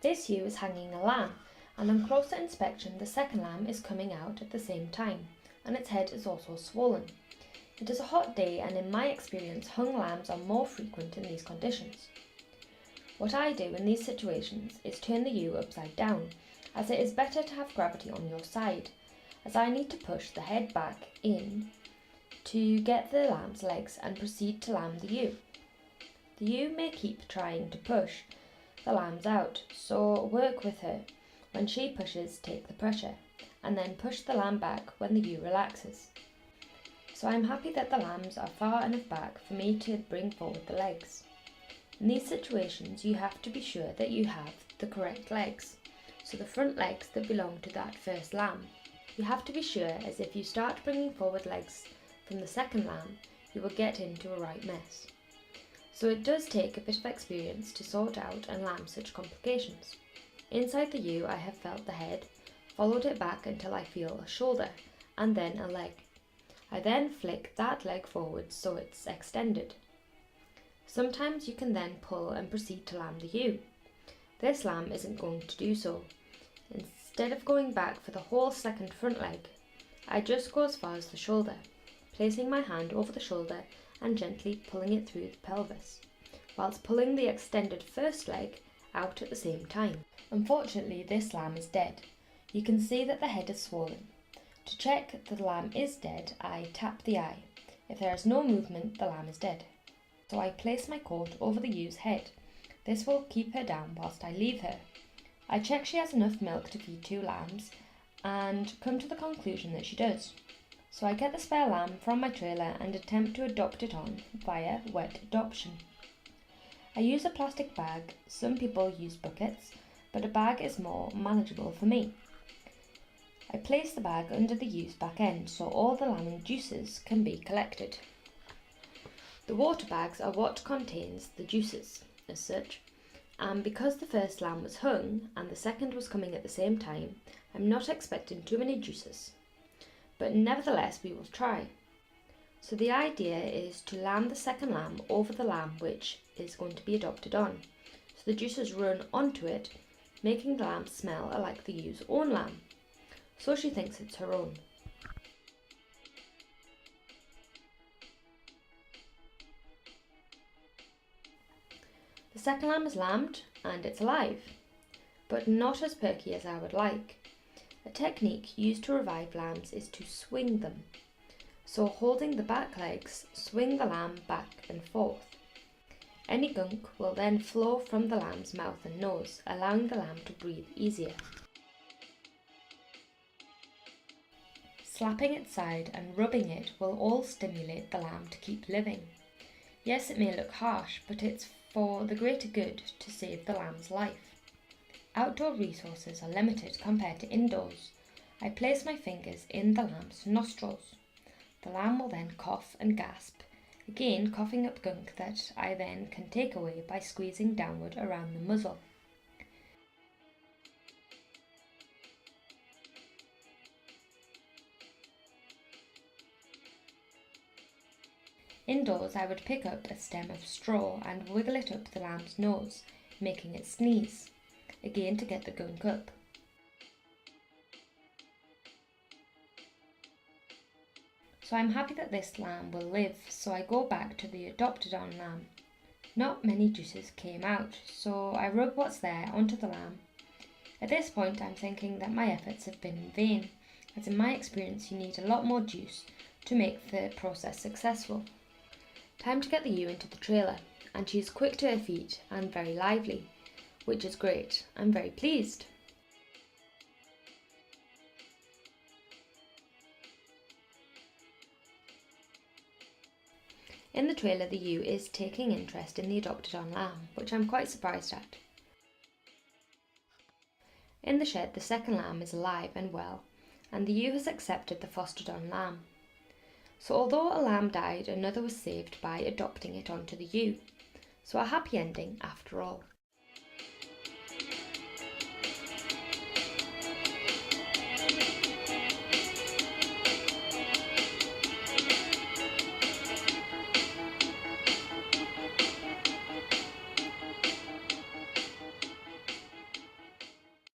This ewe is hanging a lamb, and on closer inspection the second lamb is coming out at the same time, and its head is also swollen. It is a hot day, and in my experience hung lambs are more frequent in these conditions. What I do in these situations is turn the ewe upside down, as it is better to have gravity on your side, as I need to push the head back in to get the lamb's legs and proceed to lamb the ewe. The ewe may keep trying to push the lambs out, so work with her. When she pushes, take the pressure, and then push the lamb back when the ewe relaxes. So I'm happy that the lambs are far enough back for me to bring forward the legs. In these situations you have to be sure that you have the correct legs, so the front legs that belong to that first lamb. You have to be sure, as if you start bringing forward legs from the second lamb, you will get into a right mess. So it does take a bit of experience to sort out and lamb such complications. Inside the ewe I have felt the head, followed it back until I feel a shoulder, and then a leg. I then flick that leg forward so it's extended. Sometimes you can then pull and proceed to lamb the ewe. This lamb isn't going to do so. Instead of going back for the whole second front leg, I just go as far as the shoulder, placing my hand over the shoulder and gently pulling it through the pelvis, whilst pulling the extended first leg out at the same time. Unfortunately, this lamb is dead. You can see that the head is swollen. To check that the lamb is dead, I tap the eye. If there is no movement, the lamb is dead. So I place my coat over the ewe's head. This will keep her down whilst I leave her. I check she has enough milk to feed 2 lambs and come to the conclusion that she does. So I get the spare lamb from my trailer and attempt to adopt it on via wet adoption. I use a plastic bag. Some people use buckets, but a bag is more manageable for me. I place the bag under the ewe's back end so all the lambing juices can be collected. The water bags are what contains the juices, as such, and because the first lamb was hung and the second was coming at the same time, I'm not expecting too many juices. But nevertheless we will try. So the idea is to lamb the second lamb over the lamb which is going to be adopted on, so the juices run onto it, making the lamb smell like the ewe's own lamb, so she thinks it's her own. The second lamb is lambed and it's alive, but not as perky as I would like. A technique used to revive lambs is to swing them. So holding the back legs, swing the lamb back and forth. Any gunk will then flow from the lamb's mouth and nose, allowing the lamb to breathe easier. Slapping its side and rubbing it will all stimulate the lamb to keep living. Yes, it may look harsh, but it's for the greater good to save the lamb's life. Outdoor resources are limited compared to indoors. I place my fingers in the lamb's nostrils. The lamb will then cough and gasp, again coughing up gunk that I then can take away by squeezing downward around the muzzle. Indoors I would pick up a stem of straw and wiggle it up the lamb's nose, making it sneeze, again to get the gunk up. So I'm happy that this lamb will live, so I go back to the adopted on lamb. Not many juices came out, so I rub what's there onto the lamb. At this point I'm thinking that my efforts have been in vain, as in my experience you need a lot more juice to make the process successful. Time to get the ewe into the trailer, and she's quick to her feet and very lively, which is great. I'm very pleased. In the trailer the ewe is taking interest in the adopted on lamb, which I'm quite surprised at. In the shed the second lamb is alive and well, and the ewe has accepted the fostered on lamb. So although a lamb died, another was saved by adopting it onto the ewe. So a happy ending after all.